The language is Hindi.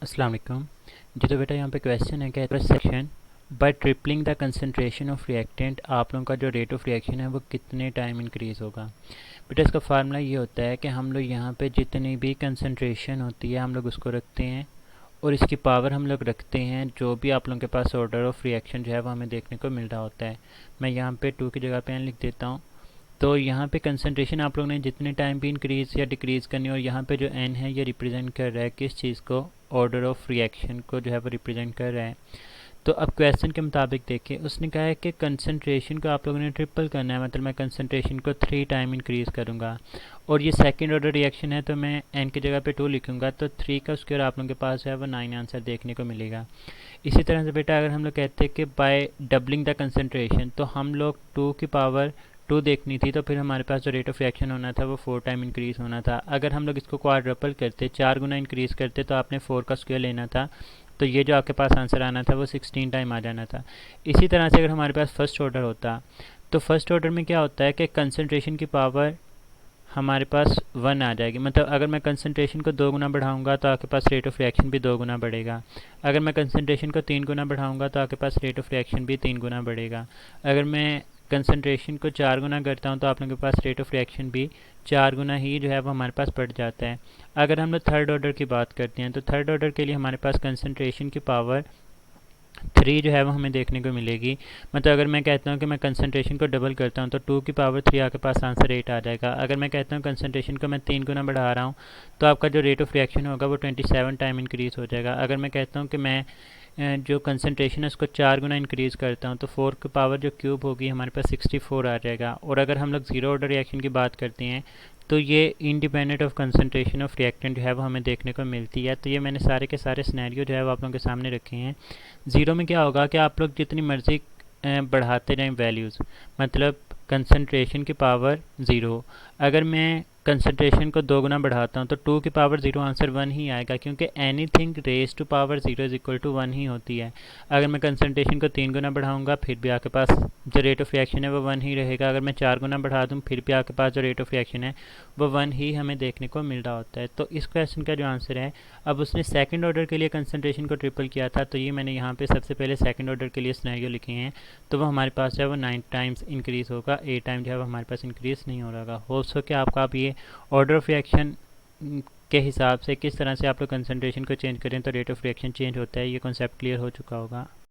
अस्सलाम वालेकुम। जी तो बेटा यहाँ पे क्वेश्चन है कि section by tripling the concentration of reactant आप लोगों का जो रेट ऑफ रिएक्शन है वो कितने टाइम इंक्रीज़ होगा। बेटा इसका फार्मूला ये होता है कि हम लोग यहाँ पे जितनी भी कंसंट्रेशन होती है हम लोग उसको रखते हैं और इसकी पावर हम लोग रखते हैं जो भी आप लोगों के पास ऑर्डर ऑफ रिएक्शन जो है वो हमें देखने को मिल रहा होता है। मैं यहाँ पे 2 की जगह पे n लिख देता हूँ। तो यहाँ पे कंसंट्रेशन आप लोगों ने जितने टाइम भी इंक्रीज़ या डिक्रीज़ करनी है और यहाँ पे जो n है ये रिप्रेजेंट कर रहा है किस चीज़ को, ऑर्डर ऑफ रिएक्शन को जो है वो रिप्रेजेंट कर रहा है। तो अब क्वेश्चन के मुताबिक देखिए उसने कहा है कि कंसंट्रेशन को आप लोगों ने ट्रिपल करना है, मतलब मैं कंसंट्रेशन को 3 टाइम इंक्रीज़ करूँगा और ये सेकंड ऑर्डर रिएक्शन है तो मैं n की जगह पे 2 लिखूँगा तो 3 का स्क्वायर आप लोगों के पास है वो 9 आंसर देखने को मिलेगा। इसी तरह से बेटा अगर हम लोग कहते हैं कि बाय डबलिंग द कंसंट्रेशन तो हम लोग 2 की पावर 2 देखनी थी तो फिर हमारे पास जो रेट ऑफ रिएक्शन होना था वो 4 टाइम इंक्रीज़ होना था। अगर हम लोग इसको क्वाड्रपल करते 4 गुना इंक्रीज़ करते तो आपने 4 का स्क्वायर लेना था, तो ये जो आपके पास आंसर आना था वो 16 टाइम आ जाना था। इसी तरह से अगर हमारे पास फर्स्ट ऑर्डर होता तो फर्स्ट ऑर्डर में क्या होता है कि कंसंट्रेशन की पावर हमारे पास 1 आ जाएगी, मतलब अगर मैं कंसंट्रेशन को 2 गुना बढ़ाऊंगा तो आपके पास रेट ऑफ रिएक्शन भी 2 गुना बढ़ेगा। अगर मैं कंसंट्रेशन को 3 गुना बढ़ाऊंगा तो आपके पास रेट ऑफ रिएक्शन भी 3 गुना बढ़ेगा। अगर मैं कंसंट्रेशन को 4 गुना करता हूँ तो आप लोगों के पास रेट ऑफ रिएक्शन भी 4 गुना ही जो है वो हमारे पास बढ़ जाता है। अगर हम लोग थर्ड ऑर्डर की बात करते हैं तो थर्ड ऑर्डर के लिए हमारे पास कंसंट्रेशन की पावर 3 जो है वो हमें देखने को मिलेगी। मतलब अगर मैं कहता हूँ कि मैं कंसंट्रेशन को डबल करता हूँ तो 2 की पावर 3 आपके पास आंसर 8 आ जाएगा। अगर मैं कहता हूँ कंसंट्रेशन को मैं 3 गुना बढ़ा रहा हूँ तो आपका जो रेट ऑफ रिएक्शन होगा वो 27 टाइम इंक्रीज़ हो जाएगा। अगर मैं कहता हूँ कि मैं जो कंसंट्रेशन है उसको 4 गुना इंक्रीज़ करता हूँ तो 4 की पावर जो क्यूब होगी हमारे पास 64 आ जाएगा। और अगर हम लोग ज़ीरो ऑर्डर रिएक्शन की बात करते हैं तो ये independent of concentration of reactant जो है वो हमें देखने को मिलती है। तो ये मैंने सारे के सारे सिनेरियो जो है वो आप लोगों के सामने रखे हैं। ज़ीरो में क्या होगा कि आप लोग जितनी मर्ज़ी बढ़ाते रहें वैल्यूज़, मतलब कंसंट्रेशन की पावर ज़ीरो। अगर मैं कंसंट्रेशन को 2 गुना बढ़ाता हूँ तो 2 की पावर 0 आंसर 1 ही आएगा, क्योंकि anything raise to power 0 is equal to 1 ही होती है। अगर मैं कंसंट्रेशन को 3 गुना बढ़ाऊंगा फिर भी आपके पास जो रेट ऑफ रिएक्शन है वो 1 ही रहेगा। अगर मैं 4 गुना बढ़ा दूँ फिर भी आपके पास जो रेट ऑफ रिएक्शन है वो 1 ही हमें देखने को मिल रहा होता है। तो इस क्वेश्चन का जो आंसर है, अब उसने सेकंड ऑर्डर के लिए कंसंट्रेशन को ट्रिपल किया था तो ये मैंने यहाँ पे सबसे पहले सेकंड ऑर्डर के लिए सिनेरियो लिखे हैं, तो वो हमारे पास जो है वो 9 टाइम्स इंक्रीज़ होगा, 8 टाइम जो है वो हमारे पास इंक्रीज़ नहीं हो रहा हो सके आपका। आप ये ऑर्डर ऑफ रिएक्शन के हिसाब से किस तरह से आप लोग कंसंट्रेशन को चेंज करें तो रेट ऑफ रिएक्शन चेंज होता है, ये कॉन्सेप्ट क्लियर हो चुका होगा।